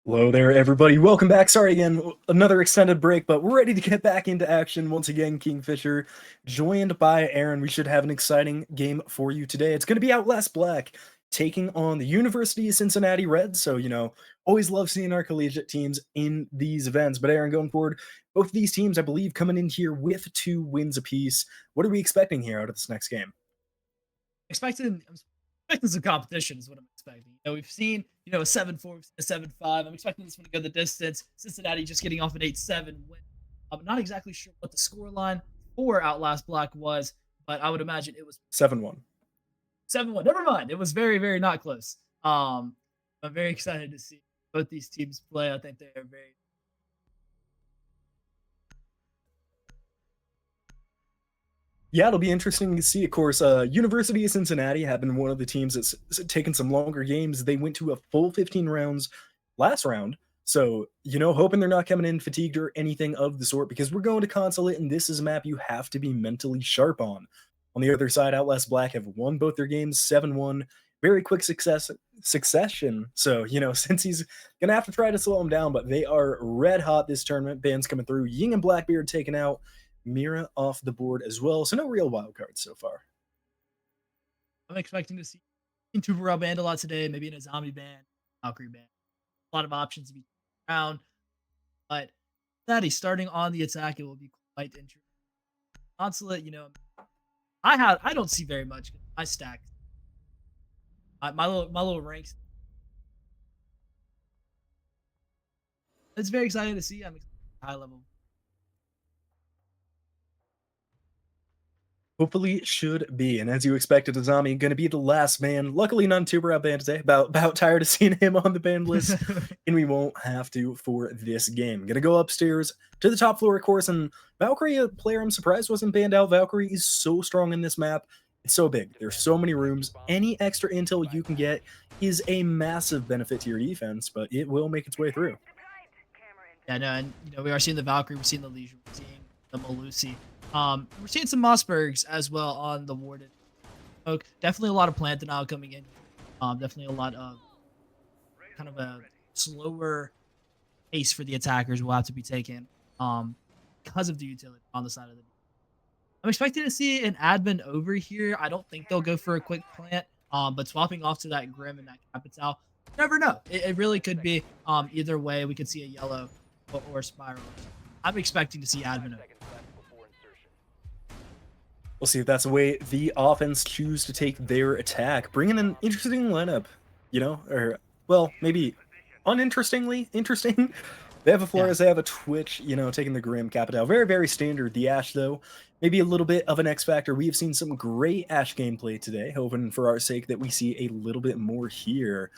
Hello there, everybody. Welcome back. Sorry again, another extended break, but we're ready to get back into action once again. KingFsher, joined by Aron. We should have an exciting game for you today. It's going to be Outlast Black taking on the University of Cincinnati Reds. So, always love seeing our collegiate teams in these events. But Aron, going forward, both of these teams, I believe, coming in here with 2 wins apiece. What are we expecting here out of this next game? I'm expecting some competition is what I'm expecting. We've seen, a 7-4, a 7-5. I'm expecting this one to go the distance. Cincinnati just getting off an 8-7 win. I'm not exactly sure what the score line for Outlast Black was, but I would imagine it was 7-1. 7-1. Never mind. It was very, very not close. I'm very excited to see both these teams play. I think they are very Yeah, it'll be interesting to see. Of course, University of Cincinnati have been one of the teams that's taken some longer games. They went to a full 15 rounds last round. So, hoping they're not coming in fatigued or anything of the sort, because we're going to Consulate, and this is a map you have to be mentally sharp on. On the other side, Outlast Black have won both their games 7-1, very quick succession. So, since he's going to have to try to slow them down, but they are red hot this tournament. Bands coming through. Ying and Blackbeard taken out. Mira off the board as well. So no real wild cards so far. I'm expecting to see in Tuber band a lot today, maybe in a zombie band, Valkyrie band. A lot of options to be around. But that he's starting on the attack, it will be quite interesting. Consulate, I don't see very much. I stack my little ranks. It's very exciting to see. I'm high level. Hopefully it should be. And as you expected, Azami going to be the last man. Luckily, none tuber out band today. About tired of seeing him on the band list. And we won't have to for this game. Gonna go upstairs to the top floor, of course. And Valkyrie, a player I'm surprised wasn't banned out. Valkyrie is so strong in this map. It's so big. There's so many rooms. Any extra intel you can get is a massive benefit to your defense, but it will make its way through. Yeah, no, and we are seeing the Valkyrie, we're seeing the Legion, we're seeing the Malusi. We're seeing some Mossbergs as well on the Warden. Oak. Definitely a lot of plant denial coming in. Definitely a lot of kind of a slower pace for the attackers will have to be taken because of the utility on the side of the. I'm expecting to see an admin over here. I don't think they'll go for a quick plant, but swapping off to that Grim and that Capital, never know. It really could be either way. We could see a yellow or spiral. I'm expecting to see admin over. We'll see if that's the way the offense choose to take their attack. Bringing an interesting lineup, or, well, maybe uninterestingly interesting. They have a Flores, they have a Twitch, taking the Grim Capital. Very, very standard. The Ashe, though, maybe a little bit of an X factor. We have seen some great Ashe gameplay today, hoping for our sake that we see a little bit more here.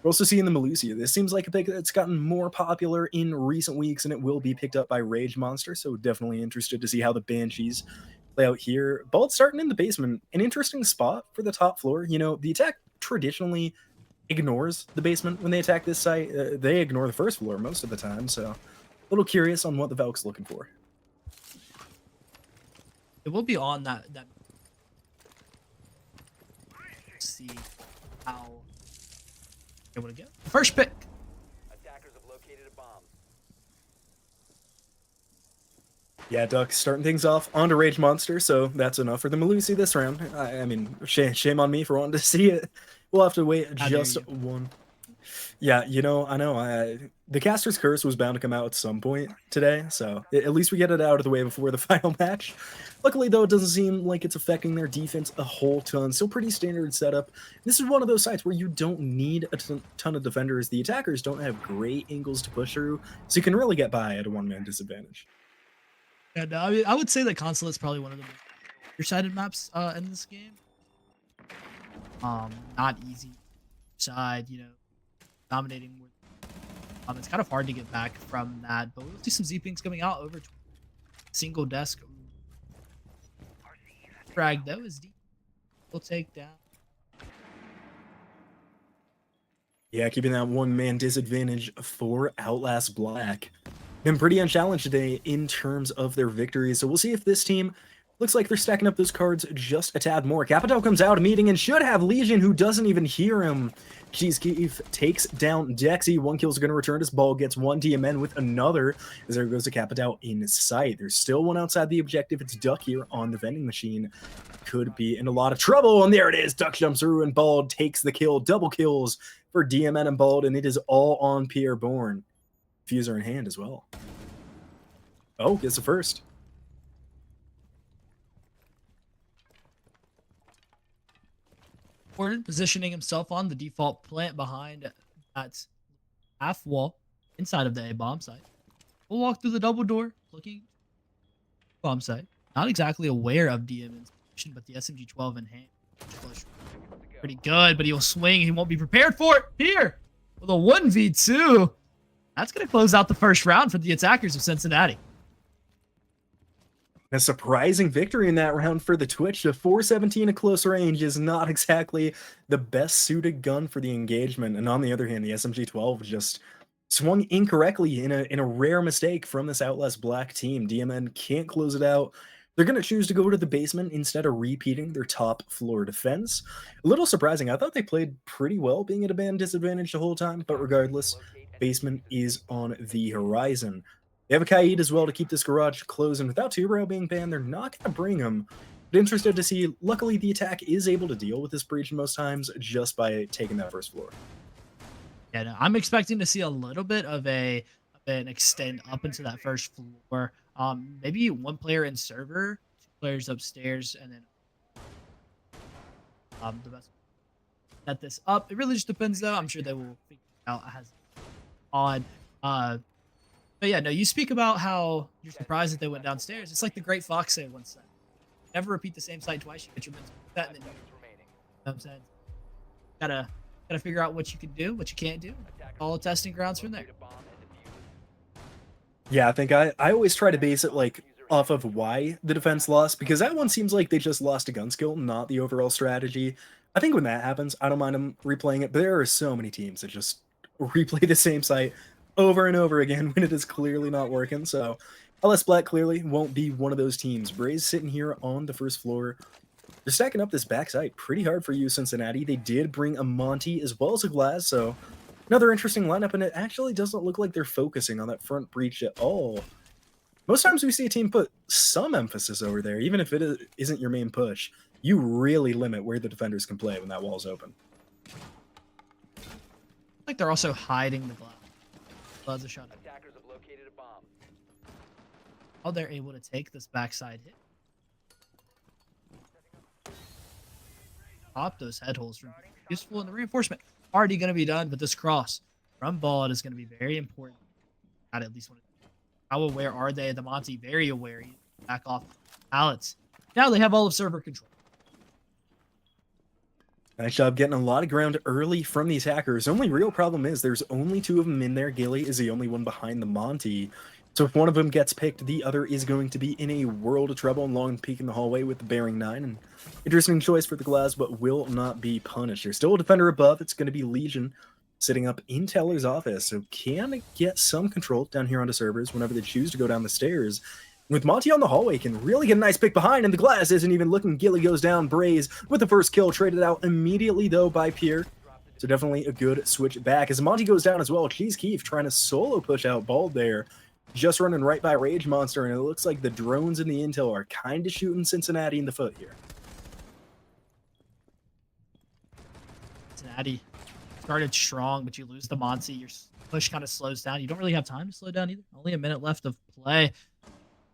We're also seeing the Malusia. This seems like a pick that's gotten more popular in recent weeks, and it will be picked up by Rage Monster, so definitely interested to see how the Banshees play out here. Bald starting in the basement, an interesting spot for the top floor. The attack traditionally ignores the basement when they attack this site. They ignore the first floor most of the time, so a little curious on what the Valk's looking for. It will be on that. See how it would go. First pick. Attackers have located a bomb. Yeah, Duck starting things off onto Rage Monster, so that's enough for the Malusi this round. I mean, shame on me for wanting to see it. We'll have to wait just one. Yeah, I know. The Caster's Curse was bound to come out at some point today, so at least we get it out of the way before the final match. Luckily, though, it doesn't seem like it's affecting their defense a whole ton. Still pretty standard setup. This is one of those sites where you don't need a ton of defenders. The attackers don't have great angles to push through, so you can really get by at a one-man disadvantage. Yeah, no, I mean, I would say that Consulate is probably one of the most sided maps in this game. Not easy side, dominating. It's kind of hard to get back from that, but we'll see some Z-Pings coming out over single desk. Frag though is deep. We'll take down. Yeah, keeping that one-man disadvantage for Outlast Black. Been pretty unchallenged today in terms of their victories, so we'll see if this team Looks like they're stacking up those cards just a tad more. Capitão comes out meeting and should have Legion, who doesn't even hear him. Cheesekeef takes down Dexy. 1 kill's going to return his ball, gets 1 DMN with another, as there goes a Capitão in sight. There's still one outside the objective. It's Duck here on the vending machine. Could be in a lot of trouble, and there it is. Duck jumps through, and Bald takes the kill. Double kills for DMN and Bald, and it is all on Pierre Bourne. Fuser in hand as well. Oh, gets the first. Positioning himself on the default plant behind that half wall inside of the A bomb site. We'll walk through the double door, looking bomb site. Not exactly aware of DMN's position, but the SMG-12 in hand. Pretty good, but he'll swing. He won't be prepared for it. Here, with a 1v2. That's going to close out the first round for the attackers of Cincinnati. A surprising victory in that round for the Twitch. The 417 at close range is not exactly the best suited gun for the engagement. And on the other hand, the SMG-12 just swung incorrectly in a rare mistake from this Outlast Black team. DMN can't close it out. They're going to choose to go to the basement instead of repeating their top floor defense. A little surprising. I thought they played pretty well being at a man disadvantage the whole time, but regardless, basement is on the horizon. They have a KaId as well to keep this garage closed, and without Two-Brow being banned, they're not going to bring him. But interested to see, luckily the attack is able to deal with this breach most times just by taking that first floor. Yeah, no, I'm expecting to see a little bit of an extend up into that first floor. Maybe 1 player in server, 2 players upstairs, and then the best set this up. It really just depends, though. I'm sure they will figure it out as on. But yeah, no, you speak about how you're surprised that they went downstairs. It's like the great Fox said once said. Never repeat the same site twice. You get your mental set, and then you know what I'm saying? Gotta figure out what you can do, what you can't do. All testing grounds from there. Yeah, I think I always try to base it like off of why the defense lost, because that one seems like they just lost a gun skill, not the overall strategy. I think when that happens, I don't mind them replaying it, but there are so many teams that just replay the same site over and over again when it is clearly not working. So LS Black clearly won't be one of those teams. Bray's sitting here on the first floor. They're stacking up this backside pretty hard for you, Cincinnati. They did bring a Monty as well as a Glass, so another interesting lineup, and it actually doesn't look like they're focusing on that front breach at all. Most times we see a team put some emphasis over there, even if it isn't your main push. You really limit where the defenders can play when that wall's open. Like they're also hiding the glass. Glass is shot. Attackers have located a bomb. How they're able to take this backside hit. Pop those head holes. Useful, and the reinforcement already going to be done, but this cross from Bald is going to be very important. At least one. How aware are they? The Monty very aware. Back off pallets. Now they have all of server control. Nice job getting a lot of ground early from the attackers. Only real problem is there's only 2 of them in there. Gilly is the only one behind the Monty. So if one of them gets picked, the other is going to be in a world of trouble. And long peek in the hallway with the bearing 9. And interesting choice for the Glass, but will not be punished. There's still a defender above. It's going to be Legion sitting up in Teller's office. So can get some control down here onto servers whenever they choose to go down the stairs. With Monty on the hallway, can really get a nice pick behind, and the Glass isn't even looking. Gilly goes down. Braze with the first kill, traded out immediately, though, by Pierre. So definitely a good switch back. As Monty goes down as well, Cheesekeef trying to solo push out Bald there. Just running right by Rage Monster, and it looks like the drones and the intel are kind of shooting Cincinnati in the foot here. Cincinnati started strong, but you lose the Monty. Your push kind of slows down. You don't really have time to slow down either. Only a minute left of play.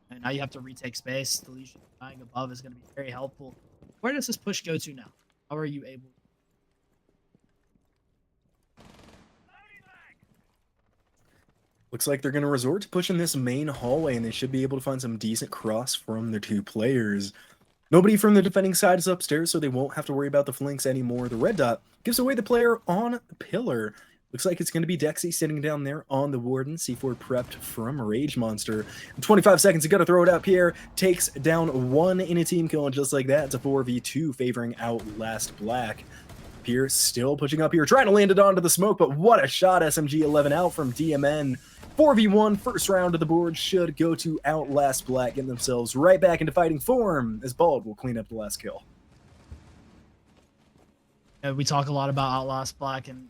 And now you have to retake space. The Legion dying above is going to be very helpful. Where does this push go to now? How are you able? Looks like they're going to resort to pushing this main hallway, and they should be able to find some decent cross from their 2 players. Nobody from the defending side is upstairs, so they won't have to worry about the flinks anymore. The red dot gives away the player on the pillar. Looks like it's going to be Dexy sitting down there on the Warden. C4 prepped from Rage Monster. In 25 seconds, you got to throw it out. Pierre takes down 1 in a team kill, and just like that, it's a 4v2 favoring Outlast Black. Pierce still pushing up here, trying to land it onto the smoke, but what a shot. SMG-11 out from DMN. 4v1, first round of the board should go to Outlast Black, getting themselves right back into fighting form, as Bald will clean up the last kill. We talk a lot about Outlast Black, and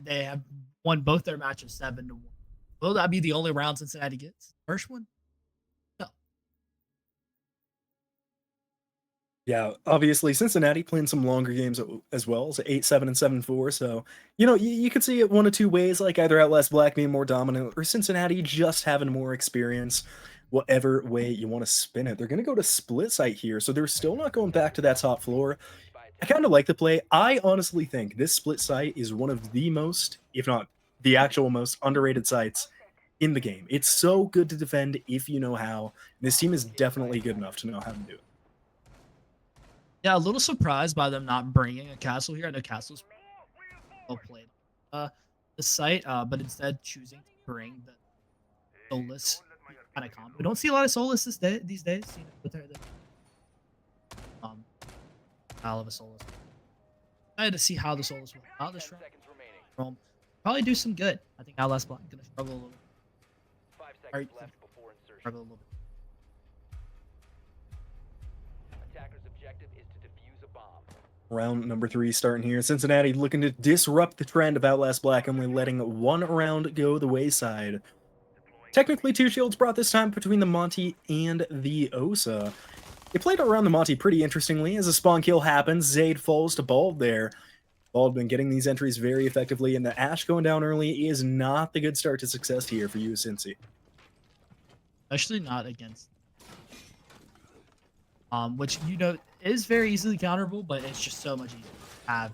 they have won both their matches 7-1. Will that be the only round Cincinnati gets? First one? No. Yeah, obviously Cincinnati playing some longer games as well, so 8-7 and 7-4. So, you know, you could see it one of two ways, like either Outlast Black being more dominant or Cincinnati just having more experience. Whatever way you want to spin it. They're going to go to split site here, so they're still not going back to that top floor. I kind of like the play. I honestly think this split site is one of the most, if not the actual most underrated sites in the game. It's so good to defend if you know how. This team is definitely good enough to know how to do it. Yeah, a little surprised by them not bringing a castle here. I know castle's well played. The site, but instead choosing to bring the soulless kind of combo. We don't see a lot of soulless these days. You know, with their style of a soulless. Excited to see how the soulless will how this round. Probably do some good. I think Outlast Black gonna struggle a little. 5 seconds left before insertion. Struggle a little bit. Attacker's objective is to defuse a bomb. Round number 3 starting here. Cincinnati looking to disrupt the trend of Outlast Black, only letting one round go the wayside. Technically 2 shields brought this time between the Monty and the Osa. They played around the Monty pretty interestingly. As a spawn kill happens, XaayN falls to Bald there. Bald been getting these entries very effectively, and the Ash going down early is not the good start to success here for you, Cincy. Especially not against which you know is very easily counterable, but it's just so much easier to have.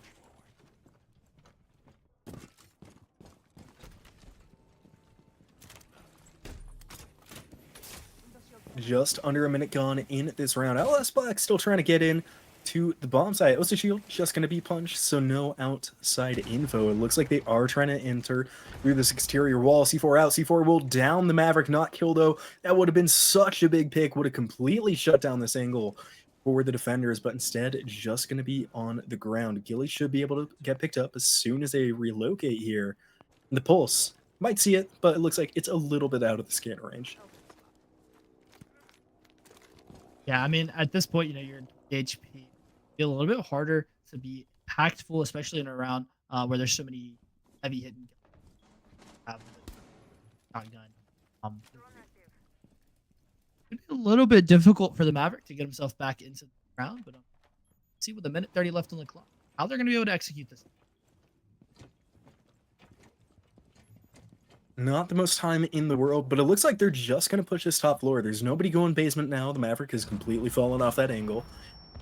Just under a minute gone in this round. Outlast Black still trying to get in to the bomb site. Osa shield just going to be punched, so no outside info. It looks like they are trying to enter through this exterior wall. C4 out. C4 will down the Maverick, not kill though. That would have been such a big pick. Would have completely shut down this angle for the defenders, but instead just going to be on the ground. Gilly should be able to get picked up as soon as they relocate here. And the Pulse might see it, but it looks like it's a little bit out of the scanner range. Yeah, I mean, at this point, you know, you're HP. Be a little bit harder to be impactful, especially in a round where there's so many heavy hitting shotgun. It'd be a little bit difficult for the Maverick to get himself back into the round, but see with a minute 30 left on the clock, how they're going to be able to execute this. Not the most time in the world, but it looks like they're just going to push this top floor. There's nobody going basement now. The Maverick has completely fallen off that angle.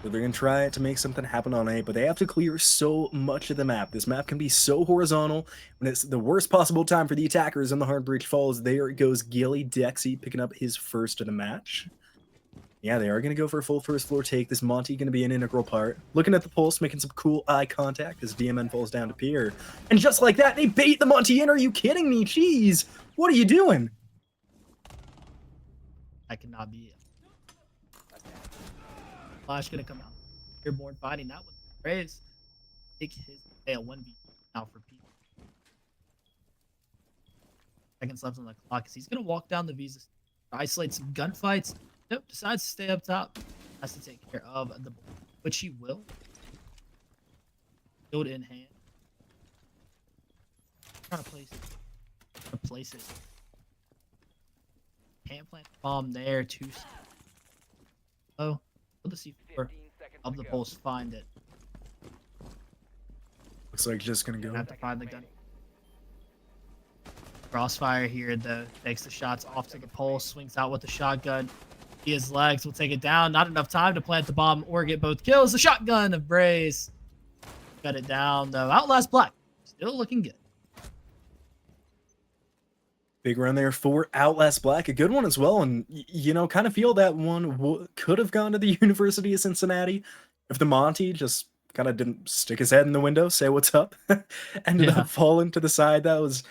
So they're going to try to make something happen on A, but they have to clear so much of the map. This map can be so horizontal when it's the worst possible time for the attackers, and the hard breach falls. There goes Gilly Dexy picking up his first of the match. Yeah, they are going to go for a full first floor take. This Monty going to be an integral part. Looking at the Pulse, making some cool eye contact as DMN falls down to Pier. And just like that, they bait the Monty in. Are you kidding me? Jeez, what are you doing? I cannot be it. Flash going to come out. Airborne fighting that with Graves. Take his tail 1v now for Pete. Seconds left on the clock because he's going to walk down the Visa. Isolate some gunfights. Nope, decides to stay up top. Has to take care of the ball, which he will. Shield in hand. Trying to place it. Can't plant the bomb there. Too slow. Will the C4 of the Pulse find it? Looks like just gonna go. Have to find the gun. Crossfire here though takes the shots off to the Pulse. Swings out with the shotgun. His legs will take it down. Not enough time to plant the bomb or get both kills. The shotgun of Braze. Got it down though. Outlast Black. Still looking good. Big run there for Outlast Black. A good one as well. And, you know, kind of feel that one could have gone to the University of Cincinnati if the Monty just kind of didn't stick his head in the window, say what's up, ended up falling to the side. That was...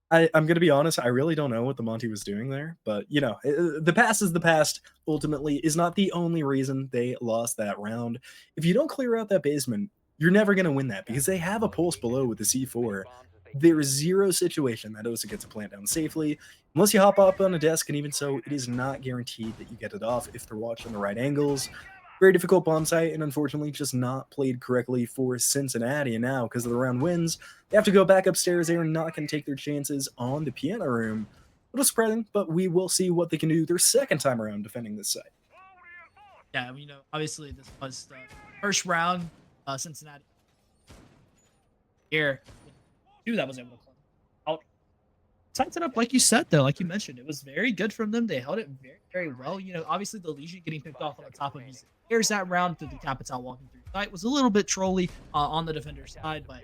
I'm going to be honest, I really don't know what the Monty was doing there, but, you know, the past is the past, ultimately, is not the only reason they lost that round. If you don't clear out that basement, you're never going to win that because they have a pulse below with the C4. There's zero situation that Osa gets a plant down safely unless you hop up on a desk, and even so, it is not guaranteed that you get it off if they're watching the right angles. Very difficult bomb site, and unfortunately, just not played correctly for Cincinnati. And now, because of the round wins, they have to go back upstairs. They are not going to take their chances on the piano room. A little surprising, but we will see what they can do their second time around defending this site. Yeah, you know, obviously this was the first round. Cincinnati here, that was able to close out. Tighten it up, like you said, though, like you mentioned, it was very good from them. They held it very, very well. You know, obviously the Legion getting picked off on the top of his ears that round through the Capital walking through the site was a little bit trolly on the defender's side, but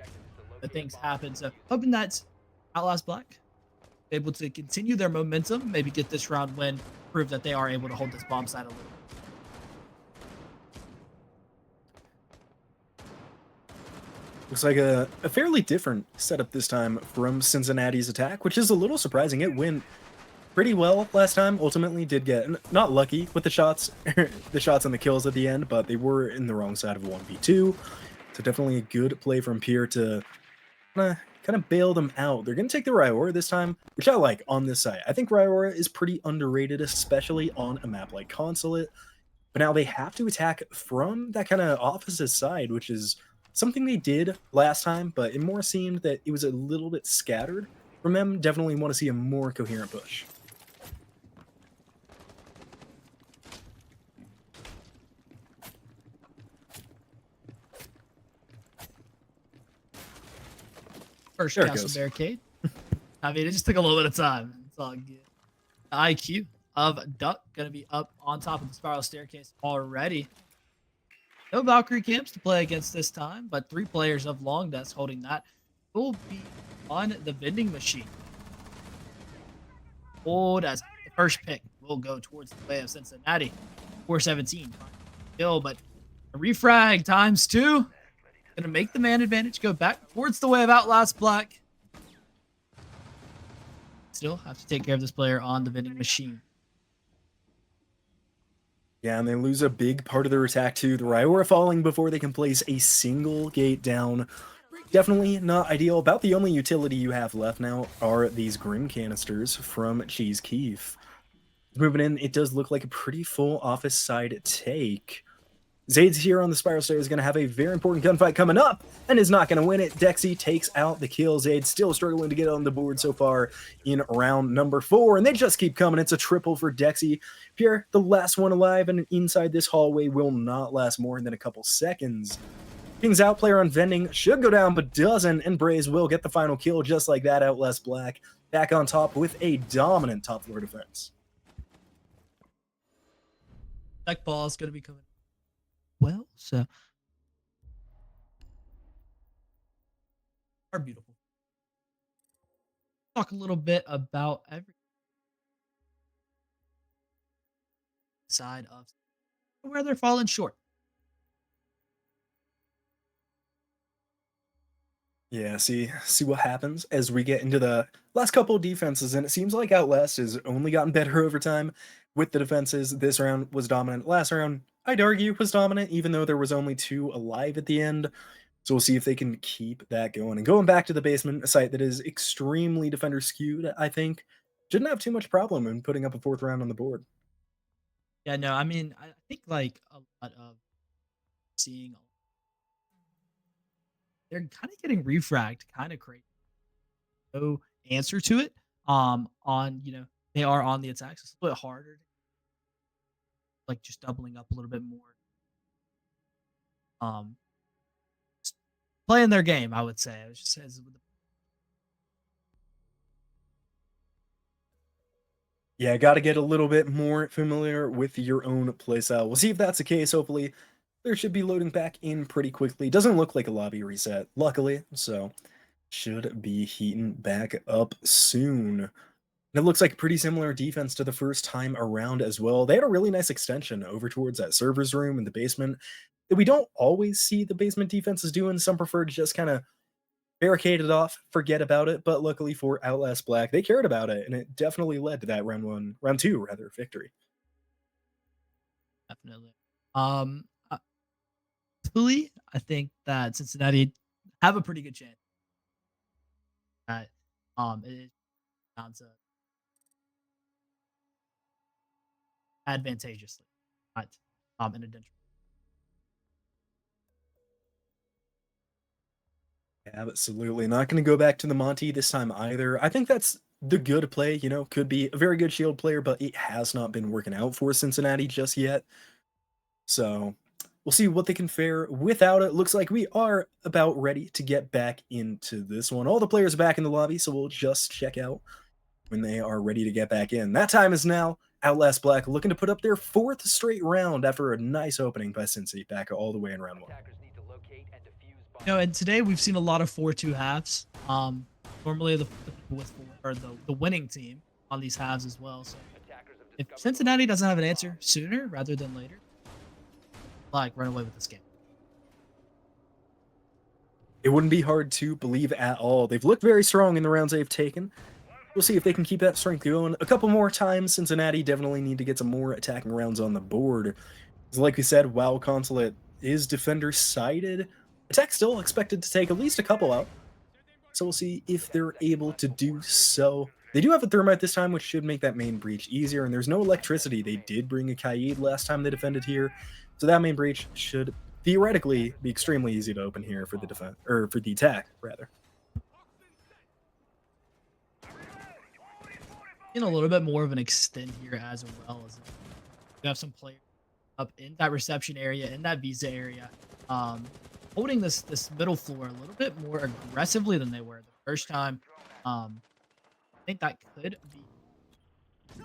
things happen. So hoping that Outlast Black able to continue their momentum, maybe get this round win, prove that they are able to hold this bomb side a little. Looks like a fairly different setup this time from Cincinnati's attack, which is a little surprising. It went pretty well last time. Ultimately did get not lucky with the shots, the shots and the kills at the end, but they were in the wrong side of 1v2. So definitely a good play from Pierre to kind of bail them out. They're going to take the Ryora this time, which I like on this side. I think Ryora is pretty underrated, especially on a map like Consulate. But now they have to attack from that kind of opposite side, which is something they did last time, but it more seemed that it was a little bit scattered from them. Definitely want to see a more coherent push. First castle barricade. I mean, it just took a little bit of time. It's all good. The IQ of Duck going to be up on top of the spiral staircase already. No Valkyrie camps to play against this time, but 3 players of Long Desk holding that will be on the vending machine. Old as the first pick will go towards the way of Cincinnati. 417. Kill, but a refrag times 2. Gonna make the man advantage go back towards the way of Outlast Black. Still have to take care of this player on the vending machine. Yeah, and they lose a big part of their attack too. The Ryora falling before they can place a single gate down. Definitely not ideal. About the only utility you have left now are these Grim canisters from Cheese Keef. Moving in, it does look like a pretty full office side take. XaayN's here on the spiral stair is going to have a very important gunfight coming up and is not going to win it. Dexy takes out the kill. XaayN still struggling to get on the board so far in round number 4, and they just keep coming. It's a triple for Dexy. Pierre, the last one alive, and inside this hallway will not last more than a couple seconds. King's out player on vending should go down, but doesn't, and Braze will get the final kill just like that. Outlast Black back on top with a dominant top floor defense. Deck ball is going to be coming well, so are beautiful. Talk a little bit about every side of where they're falling short. Yeah, see what happens as we get into the last couple of defenses, and it seems like Outlast has only gotten better over time with the defenses. This round was dominant. Last round, I'd argue, was dominant, even though there was only 2 alive at the end. So we'll see if they can keep that going. And going back to the basement, a site that is extremely defender skewed, I think, shouldn't have too much problem in putting up a 4th round on the board. Yeah, no, I mean, I think like a lot of seeing they're kind of getting refragged, kind of crazy. No answer to it. On they are on the attacks. It's a little bit harder, like just doubling up a little bit more. Just playing their game, I would say. It just says Yeah, got to get a little bit more familiar with your own playstyle. We'll see if that's the case. Hopefully, there should be loading back in pretty quickly. Doesn't look like a lobby reset, luckily, so should be heating back up soon. And it looks like a pretty similar defense to the first time around as well. They had a really nice extension over towards that server's room in the basement that we don't always see the basement defenses doing. Some prefer to just kind of barricade it off, forget about it, but luckily for Outlast Black, they cared about it, and it definitely led to that round 2 victory. definitely. truthfully, I think that Cincinnati have a pretty good chance. That it is down to advantageously, not in a detriment. Absolutely not going to go back to the Monty this time either. I think that's the good play, you know, could be a very good shield player, but it has not been working out for Cincinnati just yet. So we'll see what they can fare without it. Looks like we are about ready to get back into this one. All the players are back in the lobby, so we'll just check out when they are ready to get back in. That time is now. Outlast Black looking to put up their 4th straight round after a nice opening by Cincy back all the way in round 1. Attackers need to locate and defuse bombs. You know, and today we've seen a lot of 4-2 halves. Normally the people with four or the winning team on these halves as well. So Attackers have if discovered Cincinnati doesn't have an answer sooner rather than later, like run away with this game. It wouldn't be hard to believe at all. They've looked very strong in the rounds they've taken. We'll see if they can keep that strength going a couple more times. Cincinnati definitely need to get some more attacking rounds on the board. Like we said, while Consulate is defender-sided, attack still expected to take at least a couple out. So we'll see if they're able to do so. They do have a thermite this time, which should make that main breach easier, and there's no electricity. They did bring a KaId last time they defended here, so that main breach should theoretically be extremely easy to open here for the defense, or for the attack, rather. In a little bit more of an extend here as well as you have some players up in that reception area, in that visa area, holding this middle floor a little bit more aggressively than they were the first time. I think that could be a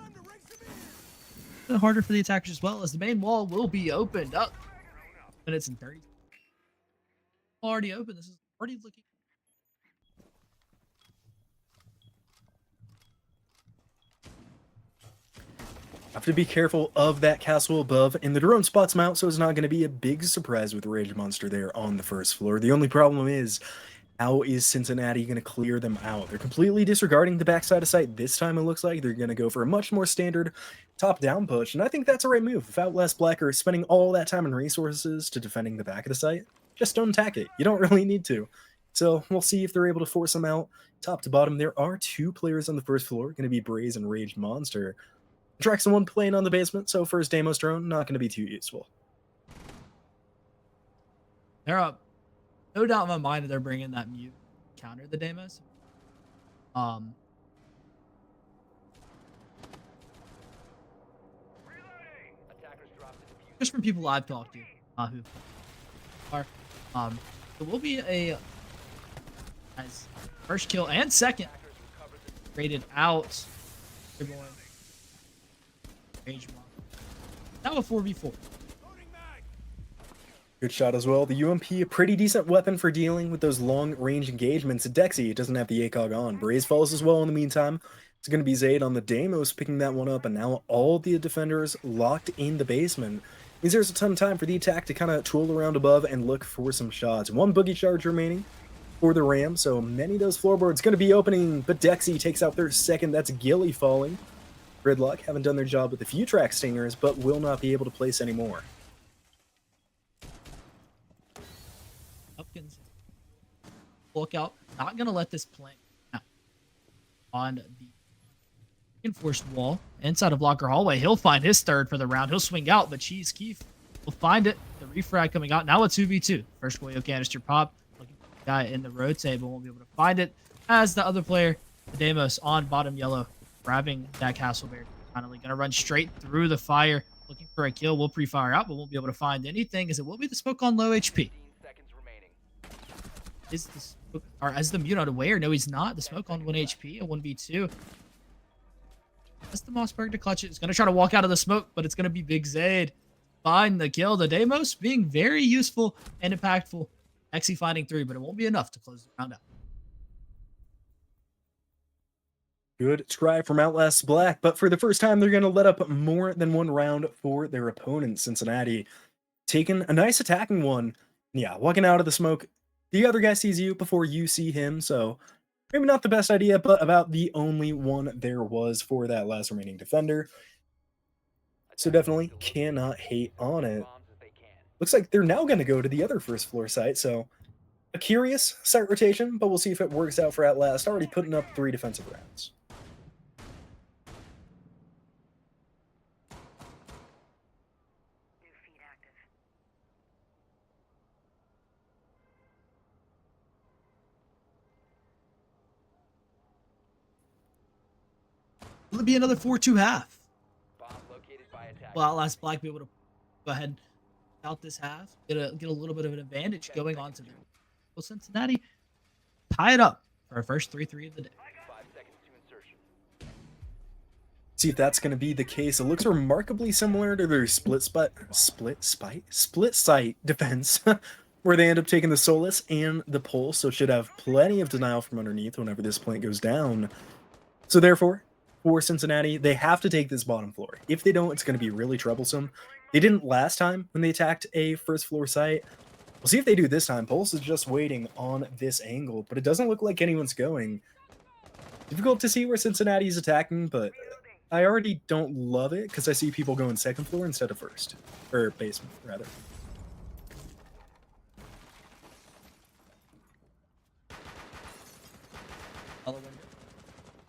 bit harder for the attackers as well, as the main wall will be opened up. Minutes and 30. Already open. This is already looking. Have to be careful of that castle above, and the drone spots them out, so it's not going to be a big surprise with the Rage Monster there on the first floor. The only problem is, how is Cincinnati going to clear them out? They're completely disregarding the backside of site. This time it looks like they're going to go for a much more standard top-down push, and I think that's a right move. If Outlast Black are spending all that time and resources to defending the back of the site, just don't attack it. You don't really need to. So we'll see if they're able to force them out top to bottom. There are 2 players on the first floor, going to be Braze and Rage Monster. Trax and 1 playing on the basement, so first Deimos drone, not going to be too useful. They're up. No doubt in my mind that they're bringing that mute counter the Deimos. attackers drop the defuse. Just from people I've talked to, who are, there will be a nice first kill and second Attackers recovered the rated out. They're going Rage Monster. Now a 4v4. Good shot as well. The UMP, a pretty decent weapon for dealing with those long-range engagements. Dexy doesn't have the ACOG on. Braze falls as well in the meantime. It's going to be XaayN on the Deimos picking that one up, and now all the defenders locked in the basement. Means there's a ton of time for the attack to kind of tool around above and look for some shots. 1 boogie charge remaining for the Ram, so many of those floorboards going to be opening, but Dexy takes out their second. That's Gilly falling. Gridlock haven't done their job with a few track stingers, but will not be able to place any more. Hopkins, look out. Not going to let this plant on the reinforced wall inside of Locker Hallway. He'll find his third for the round. He'll swing out, but Cheese Keef will find it. The refrag coming out. Now a 2v2. First Goyo canister pop. Looking for the guy in the road table. Won't be able to find it as the other player, the Deimos, on bottom yellow, grabbing that castle bear. Finally going to run straight through the fire. Looking for a kill. Will pre-fire out, but won't be able to find anything, as it will be the smoke on low HP. 15 seconds remaining. Is the smoke, or as the mute unaware? No, he's not. The smoke on 1 HP, a 1v2. That's the Mossberg to clutch it. It's going to try to walk out of the smoke, but it's going to be Big Zayd. Find the kill. The Deimos being very useful and impactful. Exy finding 3, but it won't be enough to close the round out. Good try from Outlast Black, but for the first time, they're going to let up more than 1 round for their opponent, Cincinnati. Taking a nice attacking one. Yeah, walking out of the smoke. The other guy sees you before you see him, so maybe not the best idea, but about the only one there was for that last remaining defender. So definitely cannot hate on it. Bombs as they can. looks like they're now going to go to the other first floor site. So a curious site rotation, but we'll see if it works out for Outlast. Already putting up 3 defensive rounds. Will it be another 4-2 half? Bomb located by attackers. Will Outlast Black be able to go ahead and out this half? Get a little bit of an advantage going on to them. Will Cincinnati tie it up for our first 3-3 of the day? 5 seconds to insertion. See if that's going to be the case. It looks remarkably similar to their split site defense, where they end up taking the Solace and the Pulse, so should have plenty of denial from underneath whenever this plant goes down. So therefore, for Cincinnati, they have to take this bottom floor. If they don't, it's going to be really troublesome. They didn't last time when they attacked a first floor site. We'll see if they do this time. Pulse is just waiting on this angle, but it doesn't look like anyone's going. Difficult to see where Cincinnati is attacking, but I already don't love it because I see people going second floor instead of first. Or basement, rather.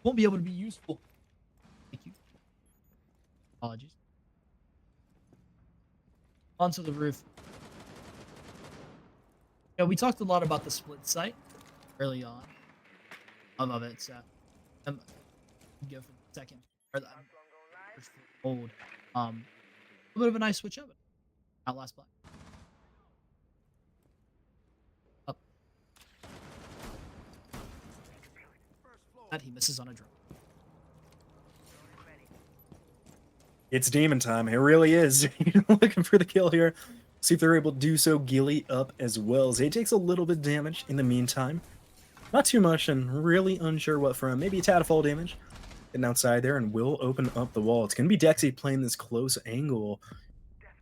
Won't be able to be useful. Thank you. Apologies. Onto the roof. Yeah, we talked a lot about the split site early on. I love it. So I'm go for the second or the first hold. A bit of a nice switch of it. Outlast Black. Up. That he misses on a drone. It's demon time. It really is. Looking for the kill here. See if they're able to do so. Gilly up as well. Zay takes a little bit of damage in the meantime. Not too much, and really unsure what from. Maybe a tad of fall damage. Getting outside there and will open up the wall. It's going to be Dexy playing this close angle.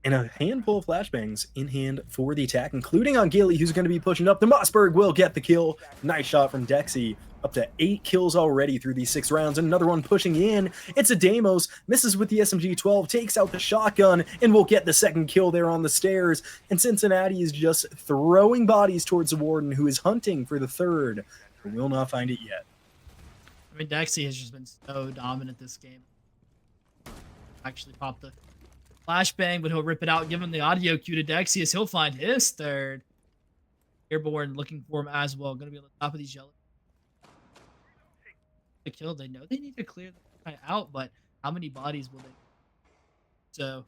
And a handful of flashbangs in hand for the attack, including on Gilly, who's going to be pushing up. The Mossberg will get the kill. Nice shot from Dexy. Up to 8 kills already through these 6 rounds. Another one pushing in. It's a Deimos. Misses with the SMG-12. Takes out the shotgun and will get the second kill there on the stairs. And Cincinnati is just throwing bodies towards the Warden, who is hunting for the third. But will not find it yet. I mean, Dexy has just been so dominant this game. Actually popped the flashbang, but he'll rip it out, give him the audio cue to Dexy as he'll find his third. Airborne looking for him as well. Going to be on the top of these yellow. The kill, they know they need to clear the guy out, but how many bodies will they? So.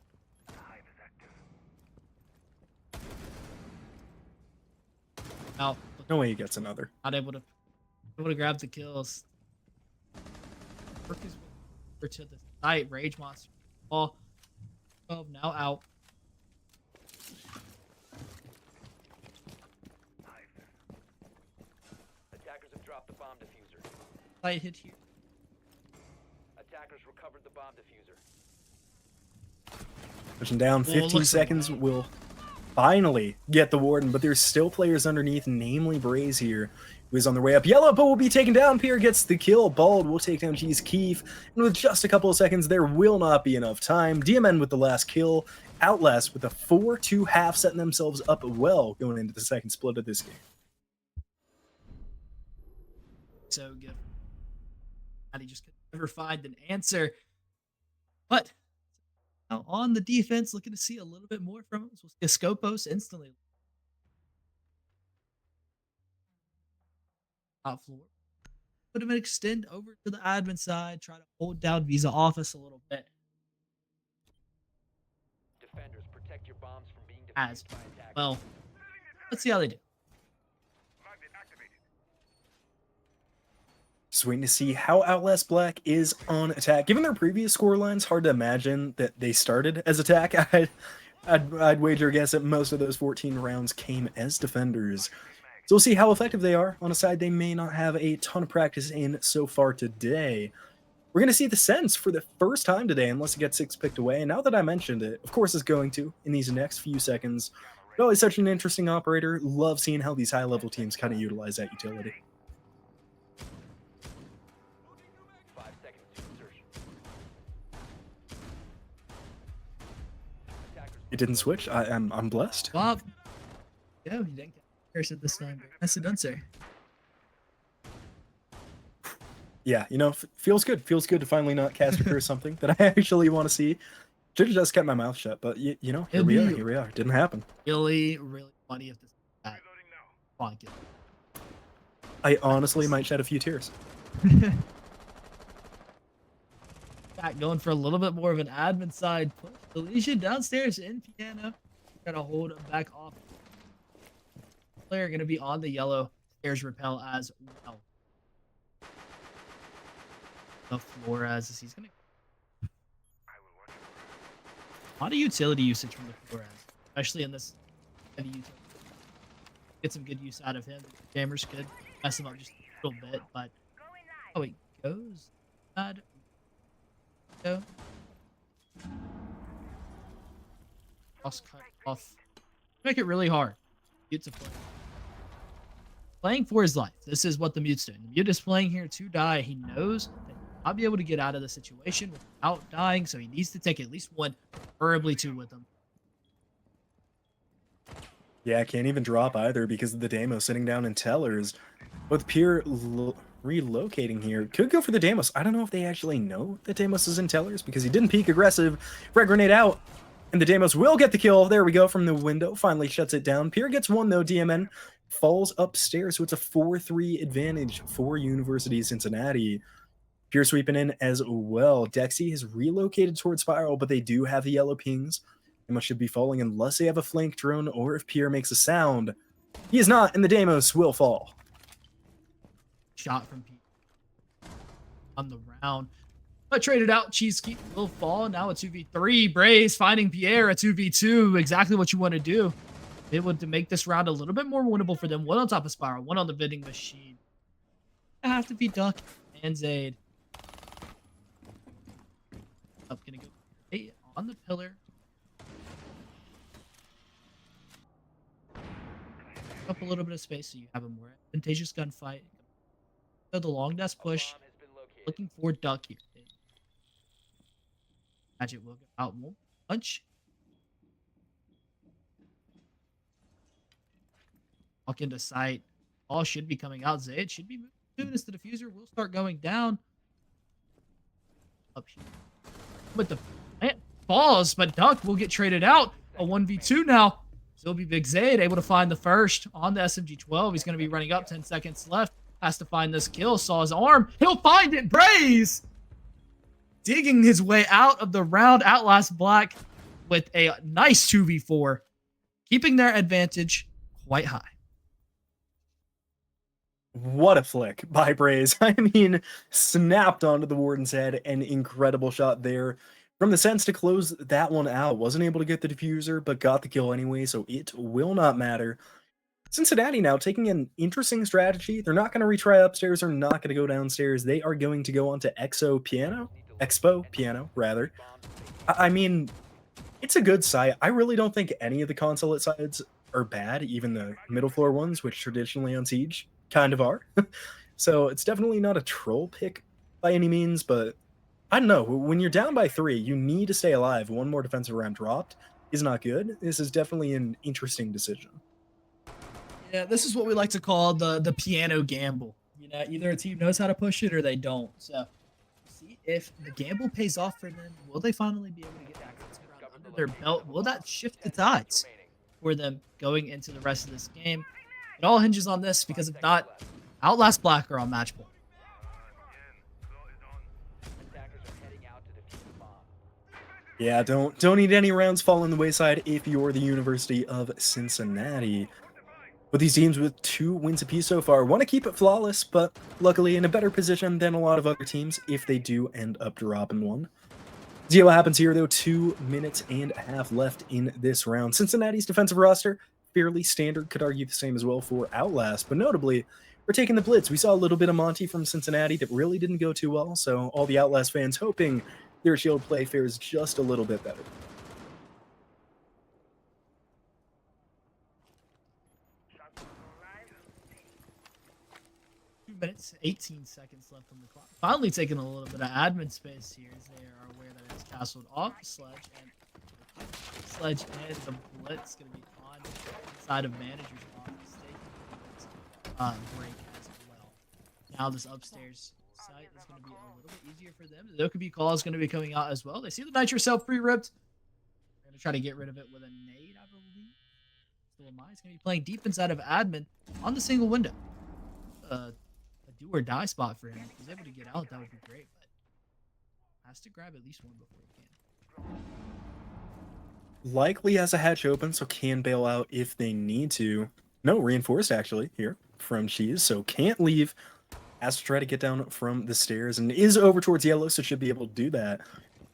Now, No way he gets another. not able to grab the kills. Work his way over to the site. Rage Monster. Ball. 12 now out. Attackers have dropped the bomb diffuser. Site hit here. Attackers recovered the bomb diffuser. Pushing down, Well, 15 looks seconds like- will finally get the Warden, but there's still players underneath, namely Braze here, who is on their way up. Yellow, but will be taken down. Pierre gets the kill. Bald will take down Cheese Keef, and with just a couple of seconds, there will not be enough time. DMN with the last kill. Outlast with a 4-2 half, setting themselves up well going into the second split of this game. So good. And he just could never find an answer. But now on the defense, looking to see a little bit more from him. So we'll see a Scopos instantly. Top floor. Put him and extend over to the admin side. Try to hold down Visa Office a little bit. Defenders, protect your bombs from being As defused by attackers. well. Let's see how they do. Just waiting to see how Outlast Black is on attack. Given their previous score lines, hard to imagine that they started as attack. I'd wager a guess that most of those 14 rounds came as defenders. So we'll see how effective they are on a side they may not have a ton of practice in so far today. We're going to see the Sense for the first time today, unless it gets 6 picked away. And now that I mentioned it, of course it's going to in these next few seconds. But always such an interesting operator. Love seeing how these high-level teams kind of utilize that utility. 5 seconds to insertion. Attackers It didn't switch. I'm blessed. Bob. Yeah, he didn't get cursed this time. Nicely done, sir. Yeah, you know, feels good. Feels good to finally not cast a curse something that I actually want to see. Should have just kept my mouth shut, but you know, here It'd we are. be Here we are. Didn't happen. really, really funny if this come on, get I honestly might shed a few tears. back going for a little bit more of an admin side push. Deletion downstairs in piano. Gotta hold him back off. Player gonna be on the yellow stairs repel as well. The Flores, he's gonna a lot of utility usage from the Flores, especially in this heavy utility. Get some good use out of him. The gamers could mess him up just a little bit, but oh, he goes. Bad. Go. Cross cut off. Make it really hard. Mute to play. Playing for his life. This is what the Mute's doing. The Mute is playing here to die. He knows that he'll not be able to get out of the situation without dying, so he needs to take at least one, preferably two with him. Yeah, can't even drop either because of the Damo sitting down in tellers. With Pier relocating here, could go for the Damos. I don't know if they actually know that Damos is in tellers because he didn't peek aggressive. Frag grenade out, and the Damos will get the kill. There we go from the window. Finally shuts it down. Pier gets one though. DMN falls upstairs, so it's a 4-3 advantage for University of Cincinnati. Pier sweeping in as well. Dexy has relocated towards Spiral, but they do have the yellow pings. Damos should be falling unless they have a flank drone or if Pier makes a sound. He is not, and the Damos will fall. Shot from Pete on the round. But traded out, Cheesecake will fall. Now a 2v3. Braze finding Pierre, a 2v2. Exactly what you want to do. Able to make this round a little bit more winnable for them. One on top of Spiral, one on the vending machine. I have to be Duck and XaayN. Up, gonna go 8 on the pillar. Up a little bit of space so you have a more advantageous gunfight. So the long desk push. Looking for Duck here. Magic will go out more. Punch. Walk into sight. All should be coming out. XaayN should be moving soon as the diffuser will start going down. Up here. But the plant falls, but Duck will get traded out. A 1v2 now. Still be Big XaayN able to find the first on the SMG-12. He's going to be running up. 10 seconds left. Has to find this kill. Saw his arm. He'll find it. Braze digging his way out of the round. Outlast Black with a nice 2v4. Keeping their advantage quite high. What a flick by Braze. I mean, snapped onto the Warden's head. An incredible shot there from the sense to close that one out. Wasn't able to get the diffuser, but got the kill anyway, so it will not matter. Cincinnati now taking an interesting strategy. They're not going to retry upstairs. They're not going to go downstairs. They are going to go onto Expo Piano, rather. I mean, it's a good site. I really don't think any of the Consulate sides are bad, even the middle floor ones, which traditionally on Siege kind of are. So it's definitely not a troll pick by any means, but I don't know. When you're down by 3, you need to stay alive. One more defensive round dropped is not good. This is definitely an interesting decision. Yeah, this is what we like to call the piano gamble. You know, either a team knows how to push it or they don't. So, see if the gamble pays off for them. Will they finally be able to get that round under their belt? Will that shift the tides for them going into the rest of this game? It all hinges on this, because if not, Outlast Black are on match point. Yeah, don't need any rounds fall on the wayside if you're the University of Cincinnati. But these teams with 2 wins apiece so far want to keep it flawless, but luckily in a better position than a lot of other teams if they do end up dropping one. See what happens here, though. 2 minutes and a half left in this round. Cincinnati's defensive roster, fairly standard, could argue the same as well for Outlast, but notably, we're taking the blitz. We saw a little bit of Monty from Cincinnati that really didn't go too well, so all the Outlast fans hoping their shield play fares just a little bit better. 2 minutes, 18 seconds left on the clock. Finally taking a little bit of admin space here as they are aware that it's castled off the sledge and Sledge and the Blitz going to be on the side of Manager's Lock. Break as well. Now this upstairs site is going to be a little bit easier for them. There could be calls going to be coming out as well. They see the Nitro Cell pre-ripped. They're going to try to get rid of it with a nade, I believe. Still am I. He's going to be playing deep inside of admin on the single window. A do or die spot for him. If he's able to get out, that would be great. But has to grab at least one before he can. Likely has a hatch open, so can bail out if they need to. No, reinforced actually here from Cheese, so can't leave. Has to try to get down from the stairs and is over towards yellow, so should be able to do that.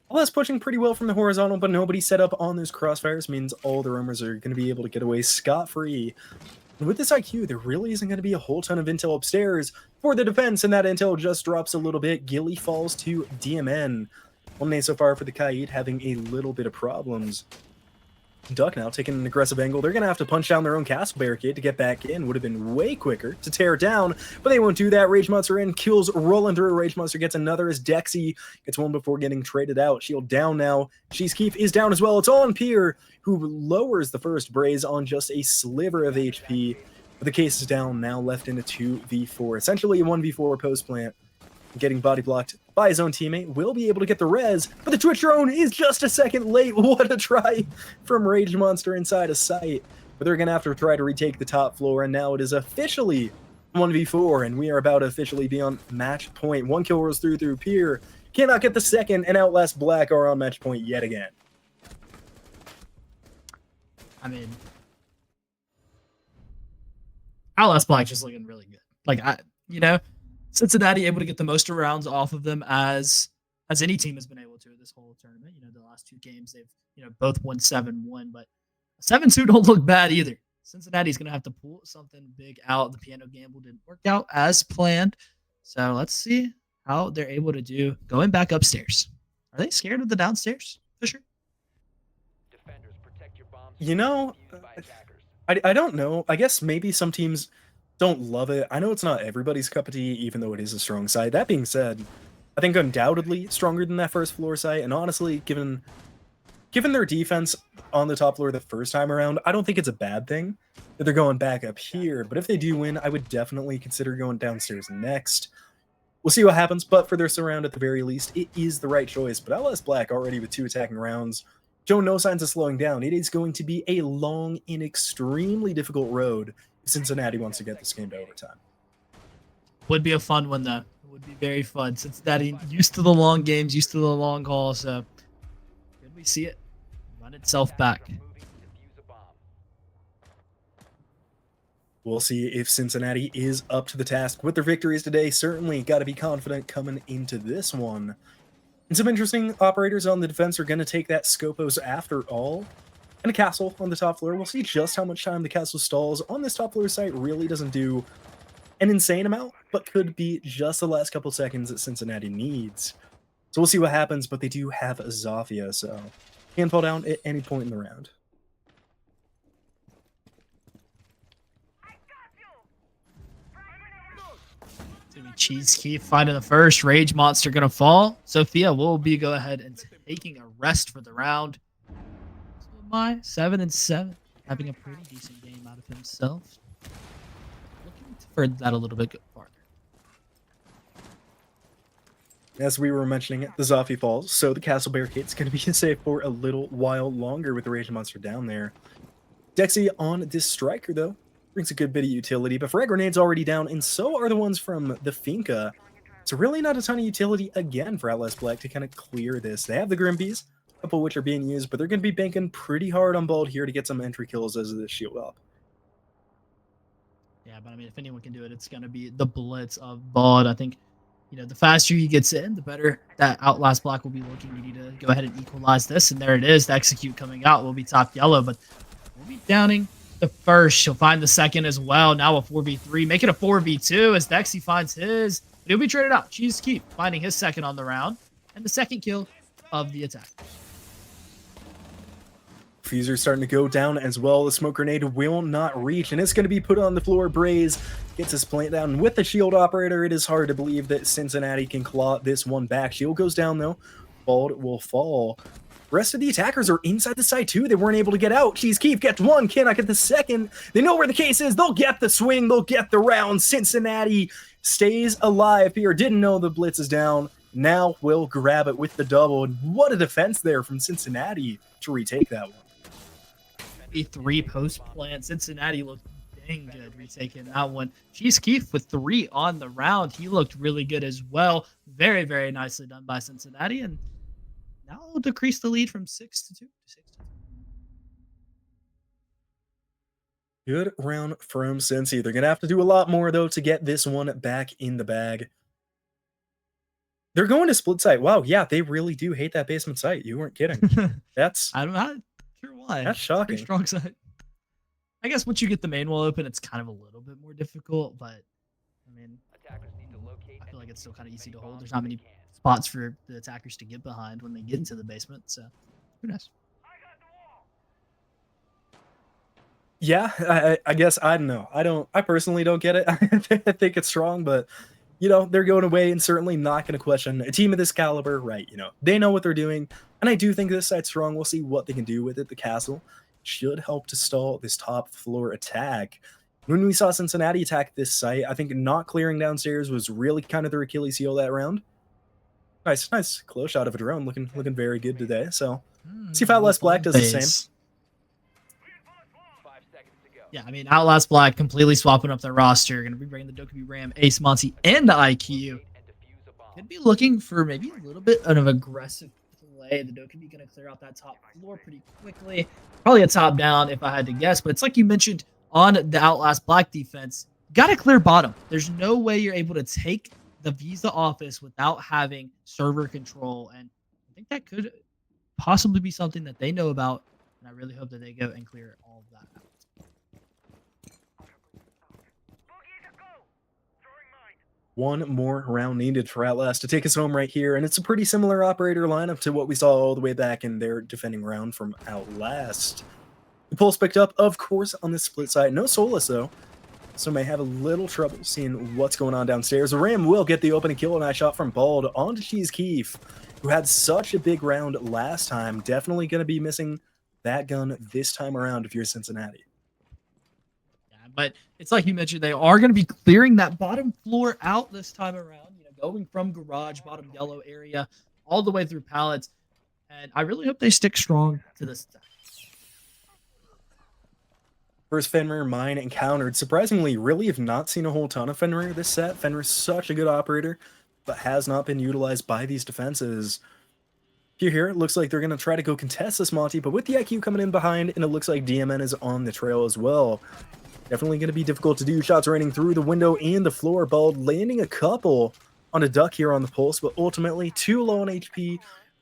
All that's pushing pretty well from the horizontal, but nobody set up on those crossfires means all the roamers are going to be able to get away scot-free. And with this IQ, there really isn't going to be a whole ton of intel upstairs for the defense, and that intel just drops a little bit. Gilly falls to DMN. One nade so far for the KzaaN, having a little bit of problems. Duck now taking an aggressive angle. They're going to have to punch down their own castle barricade to get back in. Would have been way quicker to tear it down, but they won't do that. Rage Monster in, kills rolling through. Rage Monster gets another as Dexy gets one before getting traded out. Shield down now. Keef is down as well. It's on Pier, who lowers the first Braze on just a sliver of HP. But the case is down, now left in a 2v4. Essentially a 1v4 post plant. Getting body blocked by his own teammate, will be able to get the res, but the Twitch drone is just a second late. What a try from Rage Monster inside a site. But they're going to have to try to retake the top floor, and now it is officially 1v4, and we are about to officially be on match point. One kill rolls through Pier. Cannot get the second, and Outlast Black are on match point yet again. I mean, Outlast Black just looking really good. Like, Cincinnati able to get the most rounds off of them as any team has been able to this whole tournament. The last two games they've both won 7-1, but 7-2 don't look bad either. Cincinnati's gonna have to pull something big out. The piano gamble didn't work out as planned, so let's see how they're able to do going back upstairs. Are they scared of the downstairs, Fisher? Defenders, protect your bombs. I don't know. I guess maybe some teams don't love it. I know it's not everybody's cup of tea, even though it is a strong side. That being said, I think undoubtedly stronger than that first floor site, and honestly, given their defense on the top floor the first time around, I don't think it's a bad thing that they're going back up here. But if they do win, I would definitely consider going downstairs next. We'll see what happens, but for their surround at the very least, it is the right choice. But Outlast Black already with 2 attacking rounds, show no signs of slowing down. It is going to be a long and extremely difficult road if Cincinnati wants to get this game to overtime. Would be a fun one, though. It would be very fun. Cincinnati used to the long games, used to the long haul, so could we see it run itself back? We'll see if Cincinnati is up to the task with their victories today. Certainly got to be confident coming into this one. And some interesting operators on the defense are going to take that Scopos after all. And a castle on the top floor. We'll see just how much time the castle stalls on this top floor site. Really doesn't do an insane amount, but could be just the last couple seconds that Cincinnati needs. So we'll see what happens, but they do have a Zofia, so can fall down at any point in the round. Cheese Keef finding the first. Rage Monster gonna fall. Sophia will go ahead and taking a rest for the round. So my 7-7, having a pretty decent game out of himself. Looking for that a little bit farther. As we were mentioning it, the Zofia falls, so the castle barricade's going to be safe for a little while longer with the Rage Monster down there. Dexy on this striker, though, brings a good bit of utility, but frag grenades already down, and so are the ones from the Finca. So really not a ton of utility again for Outlast Black to kind of clear this. They have the Grimbees, a couple of which are being used, but they're going to be banking pretty hard on Bald here to get some entry kills as the shield up. Yeah, but I mean, if anyone can do it, it's going to be the Blitz of Bald. I think, the faster he gets in, the better that Outlast Black will be looking. You need to go ahead and equalize this, and there it is. The execute coming out will be top yellow, but we'll be downing the first. She'll find the second as well. Now a 4v3, make it a 4v2 as Dexy finds his. But he'll be traded out. Cheese Keef finding his second on the round and the second kill of the attack. Fuser starting to go down as well. The smoke grenade will not reach, and it's going to be put on the floor. Braze gets his plant down with the shield operator. It is hard to believe that Cincinnati can claw this one back. Shield goes down, though. Bald will fall. rest of the attackers are inside the site too. They weren't able to get out. KingFsher gets one, cannot get the second. They know where the case is. They'll get the swing. They'll get the round. Cincinnati stays alive here. Didn't know the blitz is down. Now will grab it with the double. And what a defense there from Cincinnati to retake that one. 3 post plant. Cincinnati looked dang good retaking that one. KingFsher with 3 on the round. He looked really good as well. Very, very nicely done by Cincinnati. And now it'll decrease the lead from 6-2 to 6-2. Good round from Cincy. They're going to have to do a lot more, though, to get this one back in the bag. They're going to split site. Wow, yeah, they really do hate that basement site. You weren't kidding. That's I'm not sure why. That's shocking. Pretty strong site. I guess once you get the main wall open, it's kind of a little bit more difficult, but I mean, I feel like it's still kind of easy to hold. There's not many spots for the attackers to get behind when they get into the basement, so who knows? Yeah, I guess I don't know. I personally don't get it. I think it's strong, but you know, they're going away and certainly not going to question a team of this caliber, right? You know, they know what they're doing, and I do think this site's strong. We'll see what they can do with it. The castle should help to stall this top floor attack. When we saw Cincinnati attack this site, I think not clearing downstairs was really kind of their Achilles heel that round. Nice close shot of a drone, looking very good today. So see if Outlast Black does the same. Yeah, I mean, Outlast Black completely swapping up their roster. Going to be bringing the Dokkaebi Ram, Ace, Monty, and the IQ. Could be looking for maybe a little bit of an aggressive play. The Dokkaebi going to clear out that top floor pretty quickly. Probably a top down if I had to guess, but it's like you mentioned on the Outlast Black defense. Got to clear bottom. There's no way you're able to take the Visa office without having server control, and I think that could possibly be something that they know about, and I really hope that they go and clear all of that out. One more round needed for Outlast to take us home right here, and it's a pretty similar operator lineup to what we saw all the way back in their defending round from Outlast. The pulse picked up, of course, on this split side. No Solus, though, so may have a little trouble seeing what's going on downstairs. The Ram will get the opening kill, and I shot from Bald onto KingFsher, who had such a big round last time. Definitely going to be missing that gun this time around if you're Cincinnati. But it's like you mentioned, they are going to be clearing that bottom floor out this time around, you know, going from garage, bottom yellow area, all the way through pallets. And I really hope they stick strong to this. First Fenrir mine encountered. Surprisingly, really have not seen a whole ton of Fenrir this set. Fenrir's such a good operator, but has not been utilized by these defenses. Here, it looks like they're going to try to go contest this Monty, but with the IQ coming in behind, and it looks like DMN is on the trail as well. Definitely going to be difficult to do. Shots raining through the window and the floor. Bald landing a couple on a duck here on the pulse, but ultimately too low on HP,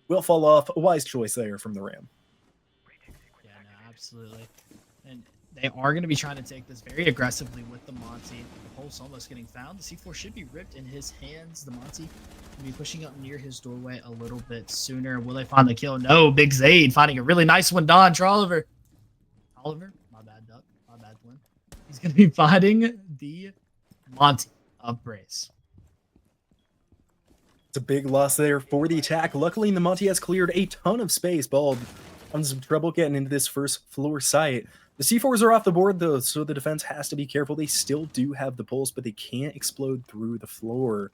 will fall off. A wise choice there from the Ram. Yeah, no, absolutely. And they are going to be trying to take this very aggressively with the Monty. The pulse almost getting found. The C4 should be ripped in his hands. The Monty will be pushing up near his doorway a little bit sooner. Will they find the kill? No, Big XaayN finding a really nice one. Don Trolliver. Oliver? My bad, Duck. My bad, Flynn. He's going to be fighting the Monty of Brace. It's a big loss there for the attack. Luckily, the Monty has cleared a ton of space. Bald having some trouble getting into this first floor site. The C4s are off the board, though, so the defense has to be careful. They still do have the pulse, but they can't explode through the floor.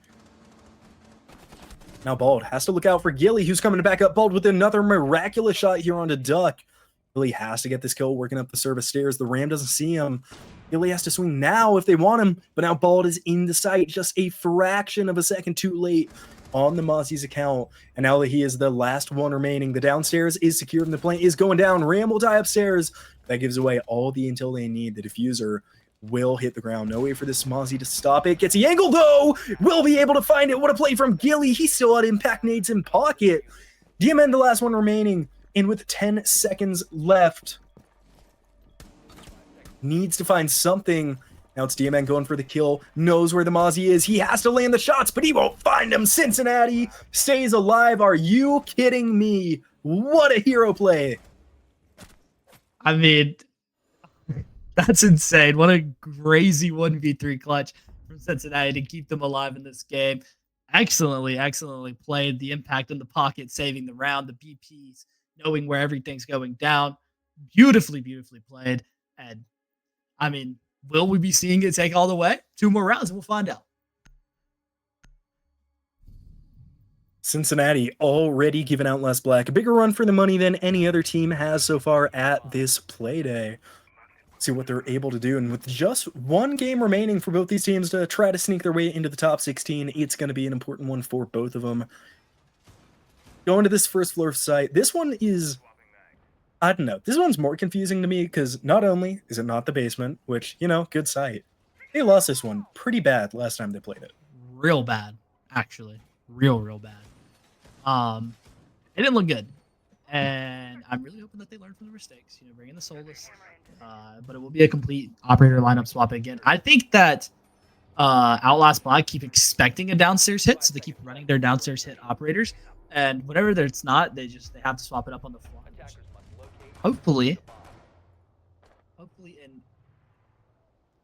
Now Bald has to look out for Gilly, who's coming back up. Bald with another miraculous shot here onto Duck. Gilly has to get this kill, working up the service stairs. The Ram doesn't see him. Gilly has to swing now if they want him, but now Bald is in the site, just a fraction of a second too late on the Mozzie's account, and now that he is the last one remaining, the downstairs is secured and the plane is going down. Ram will die upstairs. That gives away all the intel they need. The diffuser will hit the ground. No way for this Mozzie to stop it. Gets the angle, though. Will be able to find it. What a play from Gilly. He still had impact nades in pocket. DMN, the last one remaining, and with 10 seconds left, needs to find something. Now it's DMN going for the kill, knows where the Mozzie is. He has to land the shots, but he won't find him. Cincinnati stays alive. Are you kidding me? What a hero play. I mean, that's insane. What a crazy 1v3 clutch from Cincinnati to keep them alive in this game. Excellently played. The impact in the pocket, saving the round. The BPs knowing where everything's going down. Beautifully, beautifully played. And I mean, will we be seeing it take all the way? 2 more rounds and we'll find out. Cincinnati already giving Outlast Black a bigger run for the money than any other team has so far at this play day. See what they're able to do. And with just one game remaining for both these teams to try to sneak their way into the top 16, it's going to be an important one for both of them. Going to this first floor site, this one is, I don't know, this one's more confusing to me because not only is it not the basement, which, you know, good site, they lost this one pretty bad last time they played it. Real bad, actually. Real bad. It didn't look good. And I'm really hoping that they learn from the mistakes, you know, bring in the Soulless. But it will be a complete operator lineup swap again. I think that Outlast Black keep expecting a downstairs hit, so they keep running their downstairs hit operators. And whenever it's not, they have to swap it up on the floor. Hopefully, and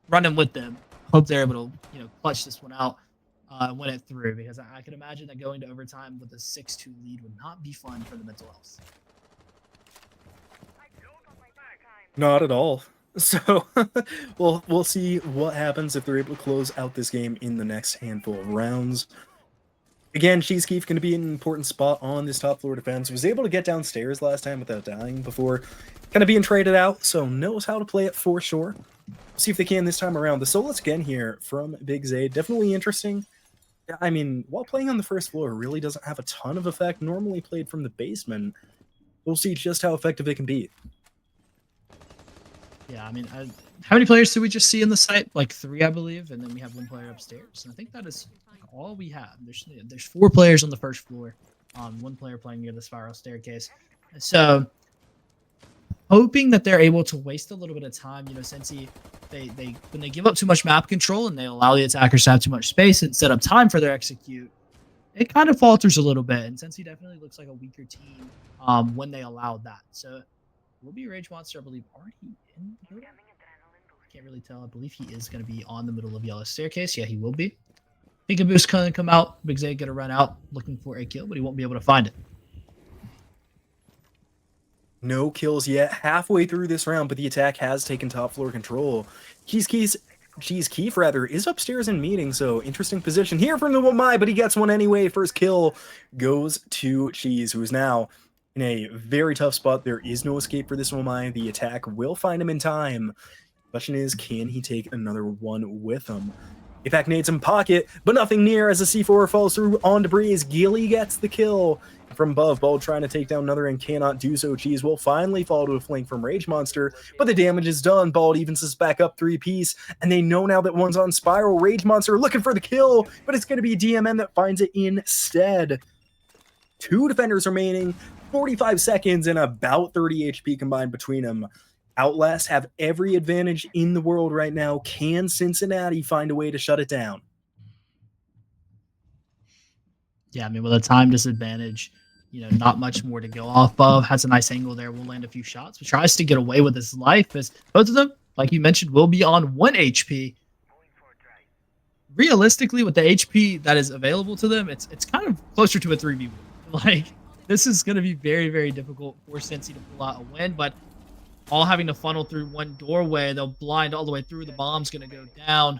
running with them. Hope they're able to, you know, clutch this one out and win it through, because I can imagine that going to overtime with a 6-2 lead would not be fun for the mental health. Not at all. So, we'll see what happens if they're able to close out this game in the next handful of rounds. Again, Cheesekeef going to be an important spot on this top floor defense. Was able to get downstairs last time without dying before kind of being traded out, so knows how to play it for sure. See if they can this time around. The Soulless again here from Big Zay, definitely interesting. I mean, while playing on the first floor really doesn't have a ton of effect. Normally played from the basement. We'll see just how effective it can be. Yeah, I mean, how many players do we just see in the site? Like 3, I believe, and then we have 1 player upstairs. And I think that is all we have. There's 4 players on the first floor, 1 player playing near the spiral staircase. So, hoping that they're able to waste a little bit of time, you know, since when they give up too much map control and they allow the attackers to have too much space and set up time for their execute, it kind of falters a little bit. And since he definitely looks like a weaker team when they allowed that. So, will be Rage Monster, I believe, already in the building? Can't really tell. I believe he is going to be on the middle of Yellow Staircase. Yeah, he will be. Peekaboo's going to come out. Big Zay going to run out looking for a kill, but he won't be able to find it. No kills yet. Halfway through this round, but the attack has taken top floor control. Cheesekeef rather is upstairs in meeting, so interesting position here from the Wamai, but he gets one anyway. First kill goes to Cheese, who is now in a very tough spot. There is no escape for this Wamai. The attack will find him in time. Question is, can he take another one with him? Apac nades him pocket, but nothing near as the C4 falls through on Breeze. Gilly gets the kill from above. Bold trying to take down another and cannot do so. Cheese will finally fall to a flank from Rage Monster, but the damage is done. Bald evens us back up 3-piece, and they know now that one's on Spiral. Rage Monster looking for the kill, but it's going to be DMN that finds it instead. 2 defenders remaining, 45 seconds, and about 30 HP combined between them. Outlast have every advantage in the world right now. Can Cincinnati find a way to shut it down? Yeah, I mean, with a time disadvantage, you know, not much more to go off of. Has a nice angle there. Will land a few shots, but tries to get away with his life, as both of them, like you mentioned, will be on 1 HP. Realistically, with the HP that is available to them, it's kind of closer to a 3v1. Like, this is going to be very, very difficult for Cincy to pull out a win, but all having to funnel through one doorway. They'll blind all the way through. The bomb's going to go down.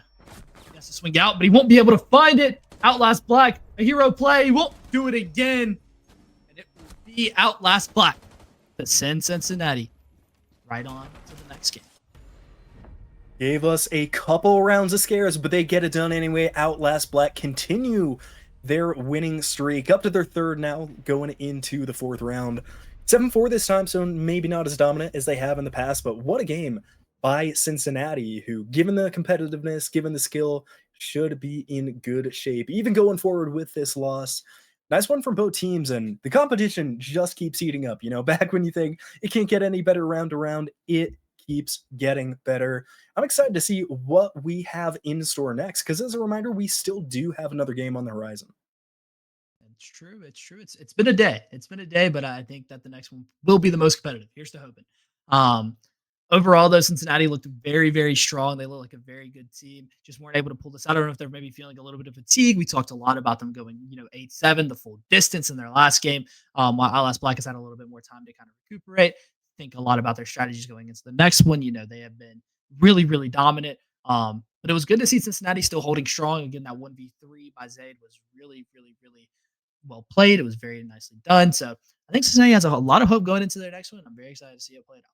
He has to swing out, but he won't be able to find it. Outlast Black, a hero play. He won't do it again. And it will be Outlast Black to send Cincinnati right on to the next game. Gave us a couple rounds of scares, but they get it done anyway. Outlast Black continue their winning streak up to their 3rd now, going into the 4th round. 7-4 this time, so maybe not as dominant as they have in the past, but what a game by Cincinnati, who, given the competitiveness, given the skill, should be in good shape, even going forward with this loss. Nice one from both teams, and the competition just keeps heating up. You know, back when you think it can't get any better round to round, it keeps getting better. I'm excited to see what we have in store next, because as a reminder, we still do have another game on the horizon. It's true. It's true. It's been a day. It's been a day, but I think that the next one will be the most competitive. Here's to hoping. Overall, though, Cincinnati looked very, very strong. They look like a very good team. Just weren't able to pull this out. I don't know if they're maybe feeling a little bit of fatigue. We talked a lot about them going, 8-7, the full distance in their last game. While Outlast Black has had a little bit more time to kind of recuperate. Think a lot about their strategies going into the next one. They have been really, really dominant. But it was good to see Cincinnati still holding strong. Again, that 1v3 by XaayN was really, really, really well played. It was very nicely done. So I think Cincinnati has a lot of hope going into their next one. I'm very excited to see it played out.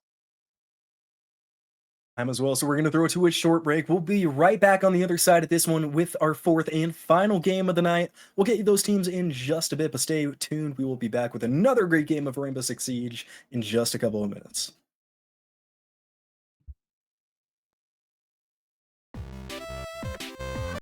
Time as well. So we're going to throw it to a short break. We'll be right back on the other side of this one with our fourth and final game of the night. We'll get you those teams in just a bit, but stay tuned. We will be back with another great game of Rainbow Six Siege in just a couple of minutes.